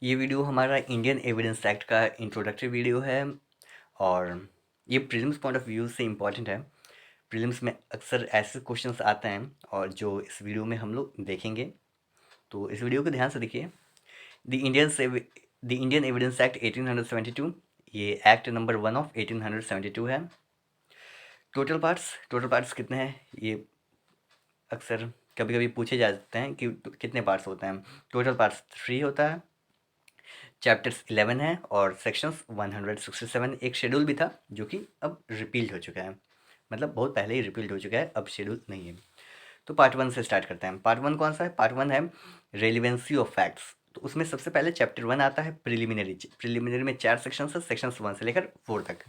ये वीडियो हमारा Indian evidence act का इंट्रोडक्टरी वीडियो है और ये प्रीलिम्स पॉइंट ऑफ व्यू से इम्पॉर्टेंट है। प्रीलिम्स में अक्सर ऐसे क्वेश्चंस आते हैं और जो इस वीडियो में हम लोग देखेंगे। तो इस वीडियो को ध्यान से देखिए। द इंडियन एविडेंस एक्ट 1872, ये एक्ट नंबर 1 ऑफ 1872 है। टोटल पार्ट्स कितने हैं ये अक्सर कभी कभी पूछे जाते हैं कि कितने पार्ट्स होते हैं। टोटल पार्ट्स 3 होता है। चैप्टर्स 11 है और सेक्शंस 167। एक शेड्यूल भी था जो कि अब रिपील्ड हो चुका है, मतलब बहुत पहले ही रिपील्ड हो चुका है, अब शेड्यूल नहीं है। तो पार्ट 1 से स्टार्ट करते हैं। पार्ट 1 कौन सा है? पार्ट 1 है रेलिवेंसी ऑफ फैक्ट्स। तो उसमें सबसे पहले चैप्टर 1 आता है प्रिलिमिनरी। प्रिलिमिनरी में 4 सेक्शंस है, सेक्शंस 1 से लेकर 4 तक।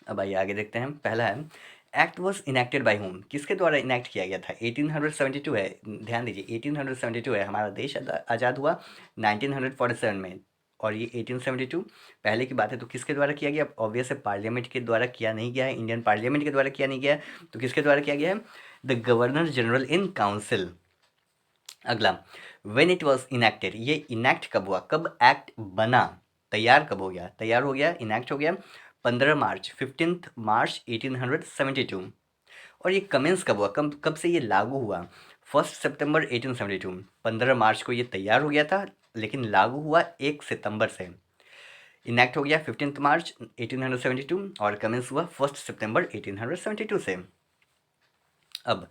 अब आइए आगे देखते हैं। पहला है act was enacted by home. किसके द्वारा इनेक्ट किया गया था? 1872 है, ध्यान दीजिए 1872 है। हमारा देश आज़ाद हुआ 1947 में और ये 1872 पहले की बात है। तो किसके द्वारा किया गया? ऑब्वियस है पार्लियामेंट के द्वारा किया नहीं गया है, इंडियन पार्लियामेंट के द्वारा किया नहीं गया है। तो किसके द्वारा किया गया है? The governor general in council. अगला, वेन इट वॉज इनेक्टेड। ये इनेक्ट कब हुआ? कब एक्ट बना? तैयार कब हो गया? तैयार हो गया, इनेक्ट हो गया 15 मार्च 15 मार्च 1872। और ये कमेंस कब हुआ? कब कब से ये लागू हुआ? 1 सितंबर 1872। 15 मार्च को ये तैयार हो गया था लेकिन लागू हुआ 1 सितंबर से। इनेक्ट हो गया 15 मार्च 1872 और कमेंस हुआ 1 सितंबर 1872 से। अब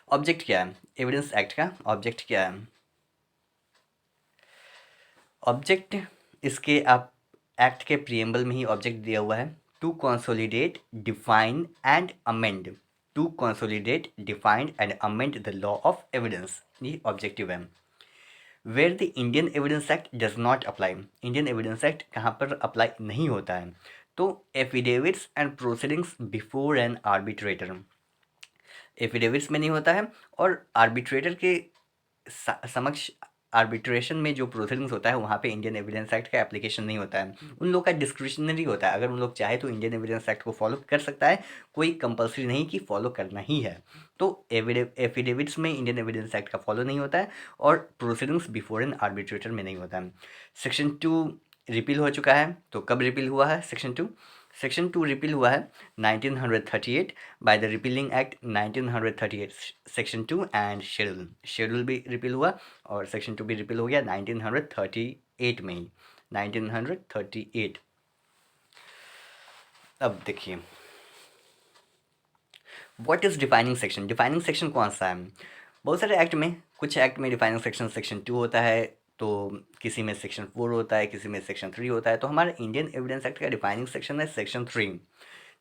ऑब्जेक्ट क्या है एविडेंस एक्ट का? ऑब्जेक्ट क्या है? ऑब्जेक्ट इसके आप एक्ट के प्रिएम्बल में ही ऑब्जेक्ट दिया हुआ है। To consolidate, define and amend. To consolidate, define and amend the law of evidence, ये ऑब्जेक्टिव है। Where the Indian evidence act does not apply. Indian evidence act कहाँ पर अप्लाई नहीं होता है? तो affidavits and proceedings before an arbitrator. Affidavits में नहीं होता है और आर्बिट्रेटर के समक्ष आर्बिट्रेशन में जो प्रोसीडिंग्स होता है वहाँ पे इंडियन एविडेंस एक्ट का एप्लीकेशन नहीं होता है। उन लोग का डिस्क्रिशनरी होता है। अगर उन लोग चाहे तो इंडियन एविडेंस एक्ट को फॉलो कर सकता है, कोई कंपलसरी नहीं कि फॉलो करना ही है। तो एफिडेविट्स में इंडियन एविडेंस एक्ट का फॉलो नहीं होता है और प्रोसीडिंग्स बिफोर एन आर्बिट्रेटर में नहीं होता है। सेक्शन 2 रिपील हो चुका है। तो कब रिपील हुआ है सेक्शन 2? सेक्शन 2 रिपील हुआ है 1938 by the repealing act 1938। Section 2 and schedule भी रिपील हुआ और सेक्शन 2 भी रिपील हो गया 1938 में ही, 1938। अब देखिए what is defining section. Defining section कौन सा है? बहुत सारे एक्ट में, कुछ एक्ट में डिफाइनिंग सेक्शन सेक्शन 2 होता है, तो किसी में सेक्शन 4 होता है, किसी में सेक्शन 3 होता है। तो हमारा इंडियन एविडेंस एक्ट का डिफाइनिंग सेक्शन है सेक्शन 3,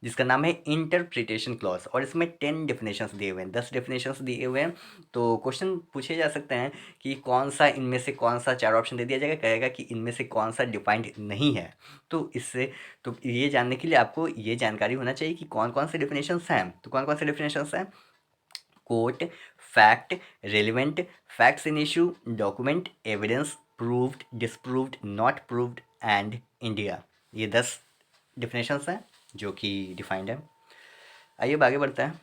जिसका नाम है इंटरप्रिटेशन क्लॉज और इसमें 10 डेफिनेशंस दिए हुए हैं, 10 डेफिनेशंस दिए हुए हैं। तो क्वेश्चन पूछे जा सकते हैं कि कौन सा इनमें से, कौन सा 4 ऑप्शन दे दिया जाएगा, कहेगा कि इनमें से कौन सा डिफाइंड नहीं है। तो इससे, तो ये जानने के लिए आपको ये जानकारी होना चाहिए कि कौन कौन से डेफिनेशंस हैं। तो कौन कौन से डेफिनेशंस हैं? Court, fact, relevant, facts in issue, document, evidence, proved, disproved, not proved and India. ये 10 डिफिनेशंस हैं जो कि डिफाइंड है। आइए अब आगे बढ़ते हैं।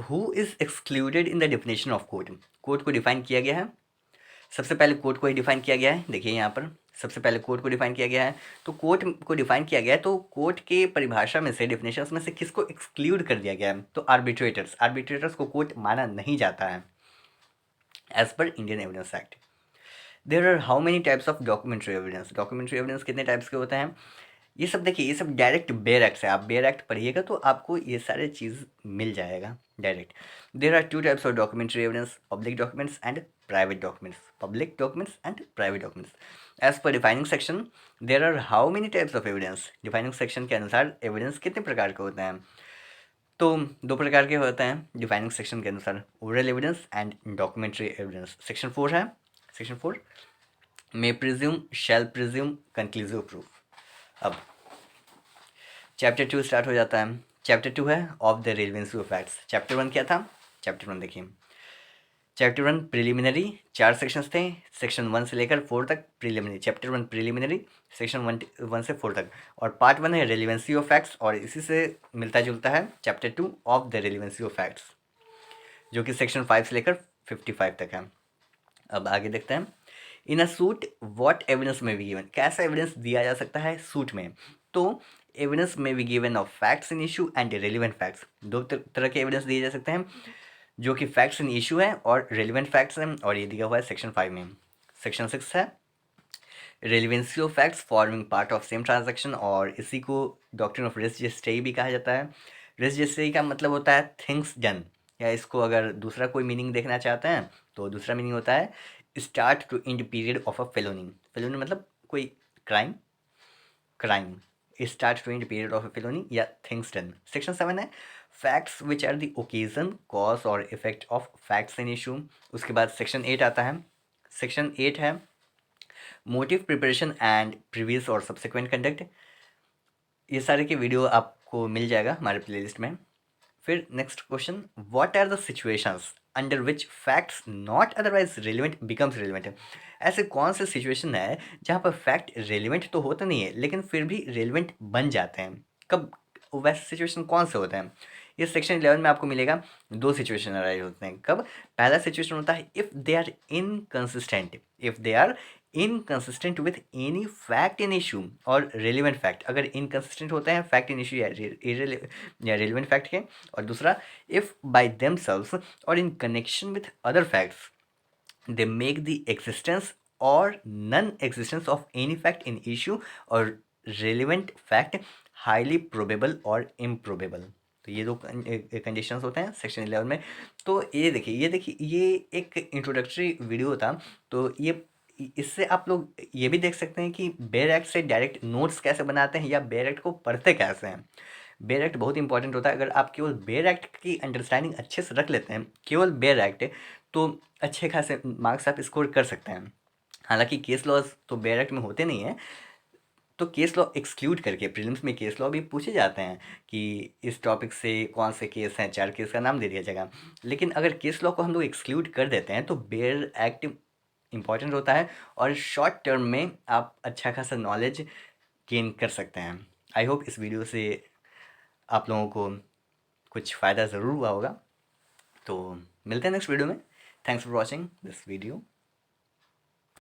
Who is excluded in the definition of court. Court को डिफाइन किया गया है। सबसे पहले कोर्ट को ही डिफाइन किया गया है। देखिए यहाँ पर सबसे पहले कोर्ट को डिफाइन किया गया है। तो कोर्ट को डिफाइन किया गया है, तो कोर्ट के परिभाषा में से, डेफिनेशंस में से किसको एक्सक्लूड कर दिया गया है? तो आर्बिट्रेटर्स। आर्बिट्रेटर्स को कोर्ट माना नहीं जाता है as per Indian evidence act. There are how many types of documentary evidence. Documentary evidence कितने टाइप्स के होते हैं? ये सब देखिए, ये सब डायरेक्ट बेयर एक्ट से, आप बेयर एक्ट पढ़िएगा तो आपको ये सारे चीज़ मिल जाएगा direct. There are 2 types of documentary evidence, public documents and private documents. Public documents and private documents. As per defining section there are how many types of evidence. Defining section के अनुसार एविडेंस कितने प्रकार के होते हैं? तो 2 प्रकार के होते हैं डिफाइनिंग सेक्शन के अनुसार, oral evidence and documentary evidence. Section 4 है, सेक्शन 4 मे प्रिज्यूम, शैल प्रिज्यूम, कंक्लूसिव प्रूफ। अब चैप्टर 2 स्टार्ट हो जाता है। चैप्टर 2 है of the relevancy of facts. Chapter 1 क्या था? चैप्टर 1 देखिए, चैप्टर 1 प्रिलिमिनरी, 4 सेक्शंस थे। सेक्शन 1 से लेकर 4 तक प्रिलिमिनरी। चैप्टर 1 प्रिलिमिनरी, सेक्शन 1 से 4 तक। और पार्ट 1 है रेलिवेंसी ऑफ फैक्ट्स और इसी से मिलता जुलता है chapter 2 of the relevancy of facts, जो कि सेक्शन 5 से लेकर 55 तक है। अब आगे देखते हैं। इन अ सूट व्हाट एविडेंस में बी गिवन, कैसा एविडेंस दिया जा सकता है सूट में। तो एविडेंस में be given of facts in issue and relevant facts, दो तरह के एविडेंस दिए जा सकते हैं, जो कि फैक्ट्स इन इशू है और रेलिवेंट फैक्ट्स हैं, और ये दिया हुआ है सेक्शन 5 में। सेक्शन 6 है relevancy of facts forming part of same transaction, और इसी को डॉक्ट्रिन ऑफ रेस जेस्टेई भी कहा जाता है। रेस जेस्टेई का मतलब होता है थिंग्स डन, या इसको अगर दूसरा कोई मीनिंग देखना चाहते हैं तो दूसरा मीनिंग होता है start to end period of a felony. Felony मतलब कोई crime, crime start to end period of a felony या थिंग्स डन। सेक्शन 7 है facts which are the occasion cause और effect of facts in issue. उसके बाद section 8 आता है। Section 8 है मोटिव प्रिपरेशन एंड प्रीवियस और सब्सिक्वेंट कंडक्ट। ये सारे के वीडियो आपको मिल जाएगा हमारे प्लेलिस्ट में। फिर next question, what are the situations under which facts not otherwise relevant becomes relevant. ऐसे कौन से सिचुएशन है जहाँ पर फैक्ट रेलिवेंट तो होता नहीं है लेकिन फिर भी रेलिवेंट बन जाते हैं, कब, वैसे सिचुएशन कौन से होते हैं। ये सेक्शन 11 में आपको मिलेगा। दो सिचुएशन अराइज होते हैं, कब, पहला सिचुएशन होता है if they are inconsistent, if they are inconsistent with any fact in issue और रेलिवेंट फैक्ट, अगर इनकंसिस्टेंट होते हैं फैक्ट इन इशू या रेलिवेंट फैक्ट के। और दूसरा इफ़ बाय देमसेल्व्स और in connection with other facts they make the existence or non-existence of any fact in issue और relevant fact highly probable और improbable। तो ये दो कंडीशंस होते हैं सेक्शन 11 में। तो ये देखिए ये एक इंट्रोडक्टरी वीडियो था। तो ये इससे आप लोग ये भी देख सकते हैं कि बेयर एक्ट से डायरेक्ट नोट्स कैसे बनाते हैं या बेयर एक्ट को पढ़ते कैसे हैं। बेयर एक्ट बहुत इंपॉर्टेंट होता है। अगर आप केवल बेयर एक्ट की अंडरस्टैंडिंग अच्छे से रख लेते हैं, केवल बेयर एक्ट, तो अच्छे खासे मार्क्स आप स्कोर कर सकते हैं। हालांकि केस लॉज तो बेयर एक्ट में होते नहीं हैं, तो केस लॉ एक्सक्लूड करके प्रीलिम्स में केस लॉ भी पूछे जाते हैं कि इस टॉपिक से कौन से केस हैं, 4 केस का नाम दे दिया जाएगा। लेकिन अगर केस लॉ को हम लोग एक्सक्लूड कर देते हैं तो बेयर एक्ट इंपॉर्टेंट होता है और शॉर्ट टर्म में आप अच्छा खासा नॉलेज गेन कर सकते हैं। आई होप इस वीडियो से आप लोगों को कुछ फ़ायदा ज़रूर हुआ होगा। तो मिलते हैं नेक्स्ट वीडियो में। Thanks for watching this video.